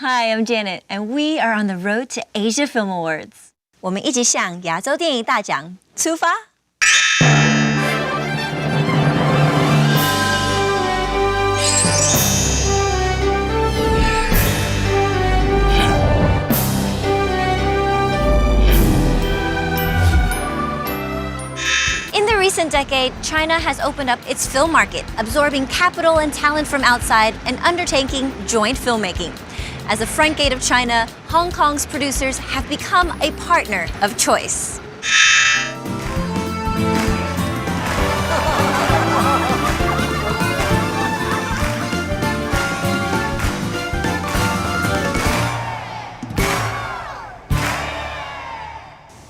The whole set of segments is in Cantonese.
Hi, I'm Janet, and we are on the road to Asia Film Awards. 我们一起向亚洲电影大奖出发。In the recent decade, China has opened up its film market, absorbing capital and talent from outside and undertaking joint filmmaking. As a front gate of China, Hong Kong's producers have become a partner of choice.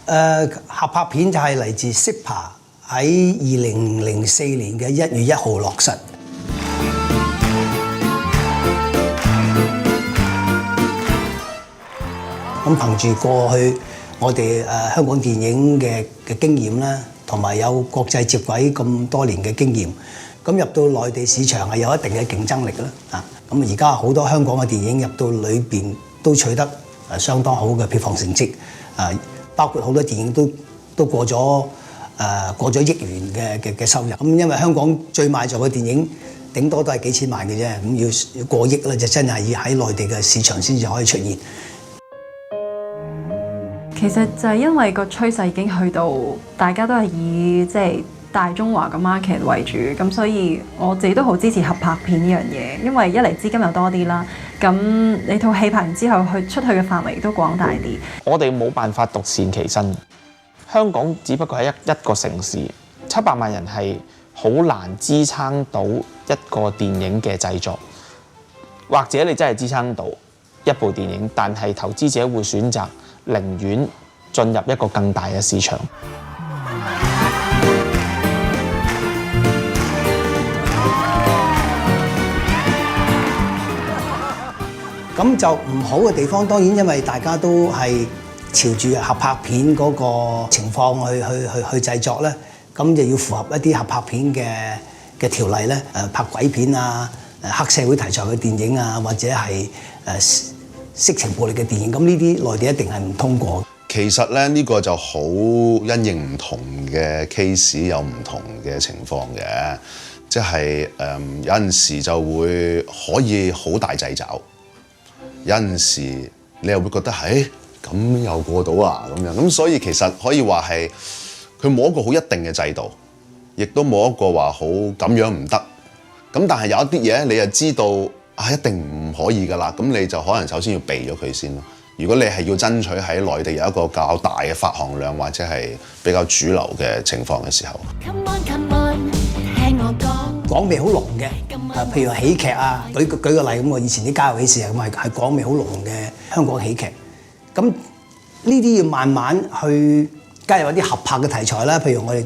《合拍片就係嚟自 SIPA 喺2004年嘅1月1號落實。咁憑住過去我哋香港電影嘅經驗啦，同埋有國際接軌咁多年嘅經驗，咁入到內地市場係有一定嘅競爭力啦。咁而家好多香港嘅電影入到裏邊都取得相當好嘅票房成績。包括好多電影都過咗億元嘅收入。咁因為香港最賣座嘅電影頂多都係幾千萬嘅啫，咁要過億咧就真係要喺內地嘅市場先至可以出現。其實就係因為個趨勢已經去到大家都係以即係大中華嘅 market 為主，咁所以我自己都好支持合拍片呢樣嘢，因為一嚟資金又多啲啦，咁你套戲拍完之後出去嘅範圍亦都廣大啲。我哋冇辦法獨善其身，香港只不過係一個城市，700萬人係好難支撐到一個電影嘅製作，或者你真係支撐到一部電影，但係投資者會選擇寧願進入一個更大嘅市場。咁就唔好嘅地方，當然因為大家都係朝住合拍片嗰個情況去製作咧，咁就要符合一啲合拍片嘅條例咧。拍鬼片啊、黑社會題材嘅電影啊，或者係色情暴力嘅電影，咁呢啲內地一定係唔通過。其實咧呢個就好因應唔同嘅 case 有唔同嘅情況嘅，即係有陣時就會可以好大掣肘。有陣時你又會覺得咁又過到啊咁樣，咁所以其實可以話係佢冇一個好一定嘅制度，亦都冇一個話好咁樣唔得。咁但係有一啲嘢你又知道一定唔可以㗎啦，咁你就可能首先要避咗佢先咯。如果你係要爭取喺內地有一個較大嘅發行量或者係比較主流嘅情況嘅時候。港味好濃嘅，譬如話喜劇啊，舉個例咁，我以前啲《家有喜事》係港味好濃嘅香港喜劇。咁呢啲要慢慢去加入一啲合拍嘅題材啦，譬如我哋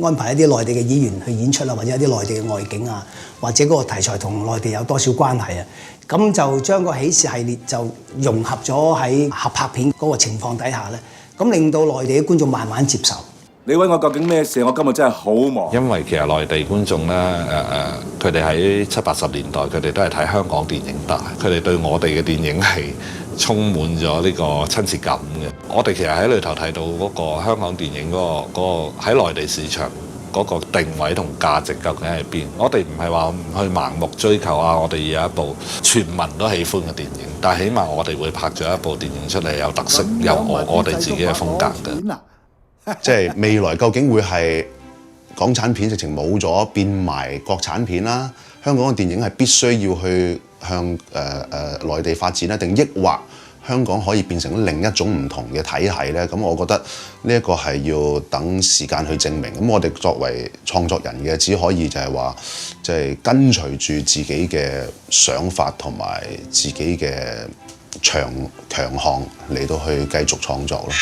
安排一啲內地嘅演員去演出啊，或者一啲內地嘅外景啊，或者嗰個題材同內地有多少關係啊，咁就將個喜事系列就融合咗喺合拍片嗰個情況底下咧，咁令到內地嘅觀眾慢慢接受。你揾我究竟咩事？我今日真係好忙。因為其實內地觀眾咧，佢哋喺70、80年代，佢哋都係睇香港電影大，佢哋對我哋嘅電影係充滿咗呢個親切感嘅。我哋其實喺裏頭睇到嗰個香港電影嗰個喺內地市場嗰個定位同價值究竟喺邊？我哋唔係話去盲目追求我哋有一部全民都喜歡嘅電影，但係起碼我哋會拍咗一部電影出嚟有特色，有我哋自己嘅風格嘅。即係未來究竟會係港產片直情冇咗變埋國產片啦？香港嘅電影係必須要去向內地發展咧，定抑或香港可以變成另一種唔同嘅體系咧？咁我覺得呢一個係要等時間去證明。咁我哋作為創作人嘅，只可以就係話，即係跟隨住自己嘅想法同埋自己嘅強項嚟到去繼續創作咯。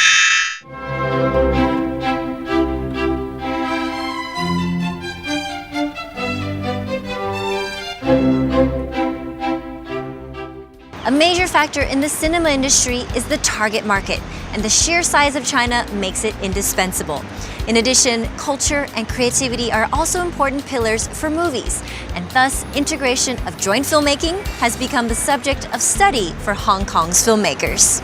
A major factor in the cinema industry is the target market, and the sheer size of China makes it indispensable. In addition, culture and creativity are also important pillars for movies, and thus integration of joint filmmaking has become the subject of study for Hong Kong's filmmakers.